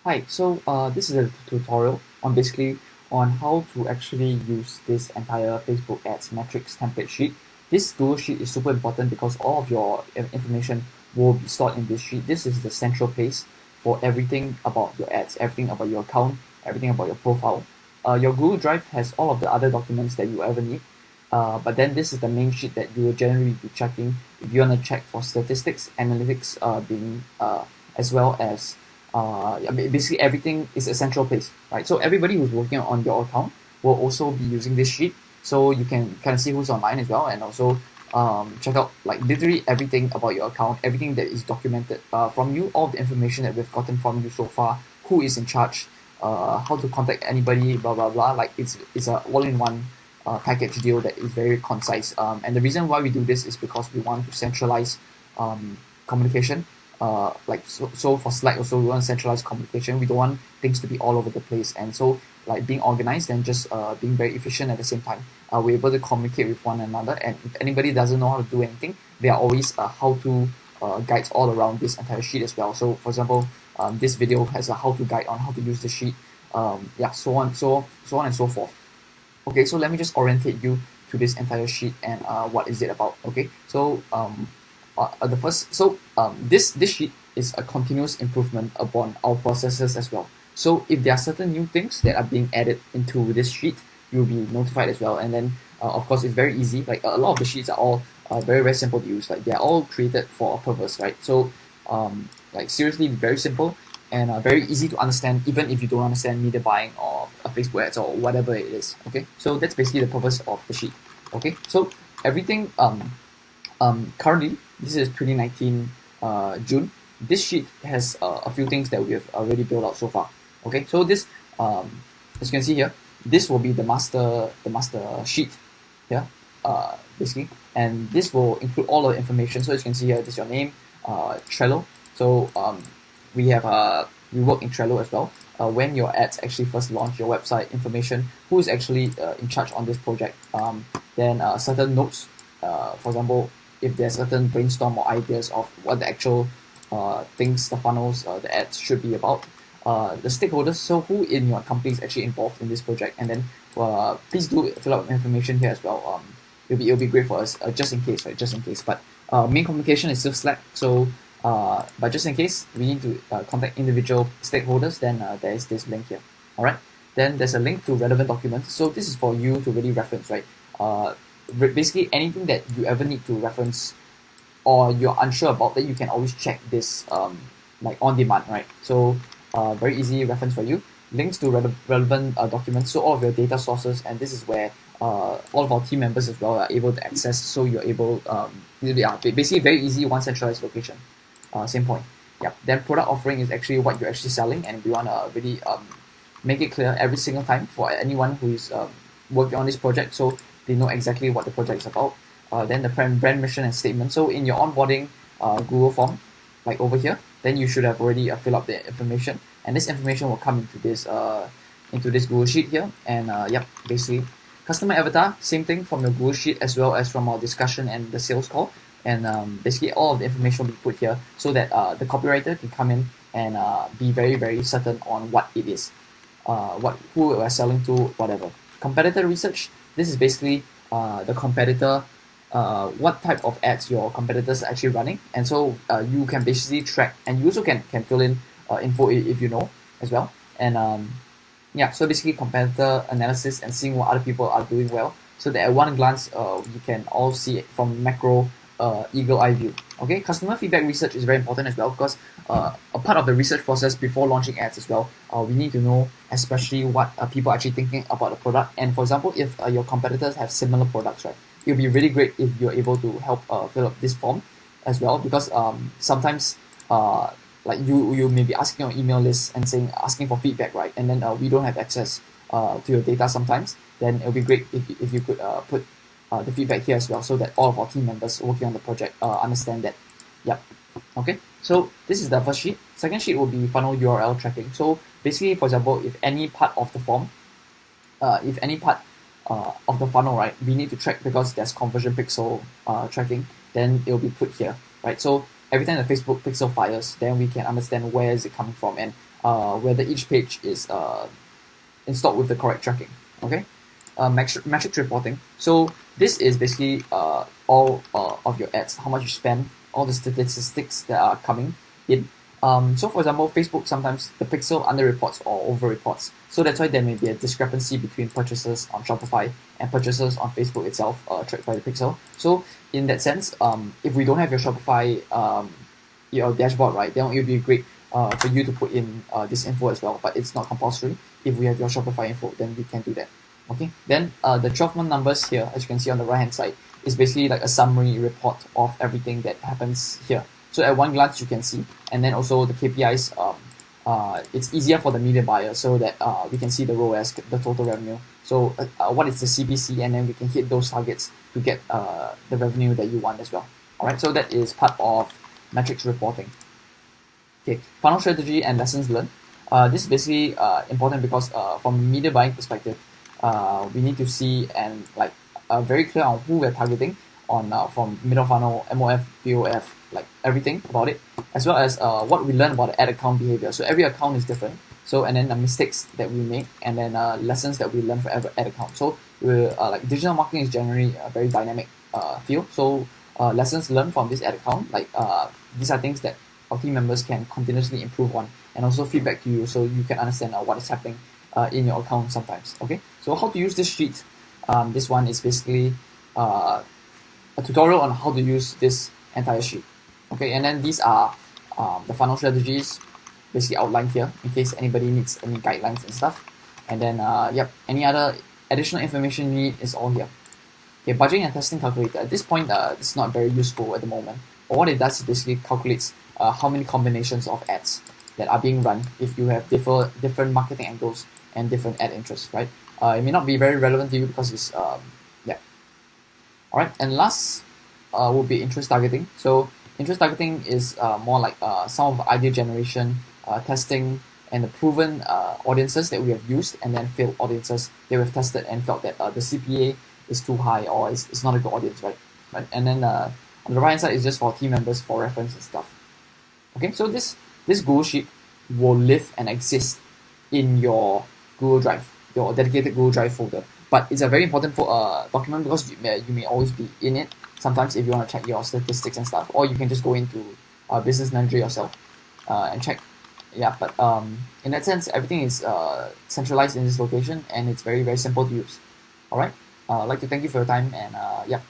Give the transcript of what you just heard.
Hi, this is a tutorial on basically on how to actually use this entire Facebook ads metrics template sheet. This Google sheet is super important because all of your information will be stored in this sheet. This is the central place for everything about your ads, everything about your account, everything about your profile. Your Google Drive has all of the other documents that you ever need. But then this is the main sheet that you will generally be checking if you want to check for statistics, analytics, being as well as basically everything is a central place, right? So everybody who's working on your account will also be using this sheet, so you can kind of see who's online as well, and also check out like literally everything about your account, everything that is documented from you, all the information that we've gotten from you so far, who is in charge, how to contact anybody, blah blah blah. Like it's a all-in-one package deal that is very concise. And the reason why we do this is because we want to centralize communication. So for Slack also we want centralized communication. We don't want things to be all over the place, and so like being organized and just being very efficient at the same time. We're able to communicate with one another, and if anybody doesn't know how to do anything, there are always how-to guides all around this entire sheet as well. So for example, this video has a how-to guide on how to use the sheet. Yeah, so on and so forth. Okay, so let me just orientate you to this entire sheet and what is it about. Okay, the first this sheet is a continuous improvement upon our processes as well. So if there are certain new things that are being added into this sheet, you'll be notified as well. And then of course it's very easy. Like a lot of the sheets are all very simple to use. Like they're all created for a purpose, right? So like seriously very simple and very easy to understand, even if you don't understand media buying or Facebook ads or whatever it is. Okay, so that's basically the purpose of the sheet. Okay, so everything currently this is 2019 June. This sheet has a few things that we have already built out so far. Okay, so this as you can see here, this will be the master sheet here, basically, and this will include all the information. So as you can see here, this is your name, Trello. So we have we work in Trello as well. When your ads actually first launch, your website information, who is actually in charge on this project, then certain notes, for example, if there's certain brainstorm or ideas of what the actual things, the funnels, the ads should be about. The stakeholders, so who in your company is actually involved in this project, and then please do fill out information here as well. It'll be great for us, just in case, right? Just in case. But main communication is still Slack, so but just in case we need to contact individual stakeholders, then there is this link here. All right. Then there's a link to relevant documents. So this is for you to really reference, right? Basically anything that you ever need to reference or you're unsure about, that you can always check this like on demand, right? So very easy reference for you. Links to relevant documents, so all of your data sources, and this is where all of our team members as well are able to access. So you're able, basically very easy, one centralized location. Same point. Yeah. Then product offering is actually what you're actually selling, and we want to really make it clear every single time for anyone who is working on this project, so they know exactly what the project is about. Then the brand mission and statement. So in your onboarding Google form, like over here, then you should have already filled up the information, and this information will come into this Google sheet here. And yep, basically customer avatar, same thing from your Google sheet as well as from our discussion and the sales call. And basically all of the information will be put here so that the copywriter can come in and be very certain on what it is, who we're selling to, whatever. Competitor research. This is basically the competitor, what type of ads your competitors are actually running, and so you can basically track, and you also can fill in info if you know as well. And yeah, so basically competitor analysis and seeing what other people are doing well, so that at one glance you can all see it from macro eagle eye view. Okay, customer feedback research is very important as well, because a part of the research process before launching ads as well, we need to know especially what people are actually thinking about the product. And for example, if your competitors have similar products, right, it'll be really great if you're able to help fill up this form as well, because sometimes like you may be asking your email list and asking for feedback, right, and then we don't have access to your data sometimes. Then it'll be great if you could put the feedback here as well, so that all of our team members working on the project understand that. Yep. Okay, so this is the first sheet. Second sheet will be funnel URL tracking. So basically, for example, if any part of the form, if any part of the funnel, right, we need to track because there's conversion pixel tracking, then it'll be put here, right? So every time the Facebook pixel fires, then we can understand where is it coming from, and whether each page is installed with the correct tracking. Okay, metrics reporting. So this is basically all of your ads, how much you spend, all the statistics that are coming in. So for example, Facebook sometimes the pixel underreports or overreports. So that's why there may be a discrepancy between purchases on Shopify and purchases on Facebook itself, tracked by the pixel. So in that sense, if we don't have your Shopify your dashboard, right, then it would be great for you to put in this info as well, but it's not compulsory. If we have your Shopify info, then we can do that. Okay, then the 12-month numbers here, as you can see on the right hand side, is basically like a summary report of everything that happens here. So at one glance you can see, and then also the KPIs. It's easier for the media buyer so that we can see the ROAS, the total revenue. So what is the CPC, and then we can hit those targets to get the revenue that you want as well. All right, so that is part of metrics reporting. Okay, funnel strategy and lessons learned. This is basically important because from a media buying perspective, we need to see and like very clear on who we're targeting on from middle funnel, MOF, BOF, like everything about it, as well as what we learn about the ad account behavior. So every account is different. So and then the mistakes that we make, and then lessons that we learn for every ad account. So we like digital marketing is generally a very dynamic field. So lessons learned from this ad account, like these are things that our team members can continuously improve on, and also feedback to you so you can understand what is happening in your account sometimes. Okay, so how to use this sheet. This one is basically a tutorial on how to use this entire sheet. Okay, and then these are the funnel strategies basically outlined here in case anybody needs any guidelines and stuff. And then any other additional information you need is all here. Okay, budgeting and testing calculator. At this point, it's not very useful at the moment. But what it does is basically calculates how many combinations of ads that are being run if you have different marketing angles and different ad interests, right? It may not be very relevant to you because it's Alright, and last will be interest targeting. So interest targeting is more like some of idea generation, testing, and the proven audiences that we have used, and then failed audiences that we've tested and felt that the CPA is too high or it's not a good audience, right? And then on the right hand side is just for team members for reference and stuff. Okay, so this Google Sheet will live and exist in your Google Drive, your dedicated Google Drive folder. But it's a very important document because you may always be in it. Sometimes if you want to check your statistics and stuff, or you can just go into Business Manager yourself and check. Yeah, but in that sense, everything is centralized in this location, and it's very, very simple to use. All right. I'd like to thank you for your time, and yeah.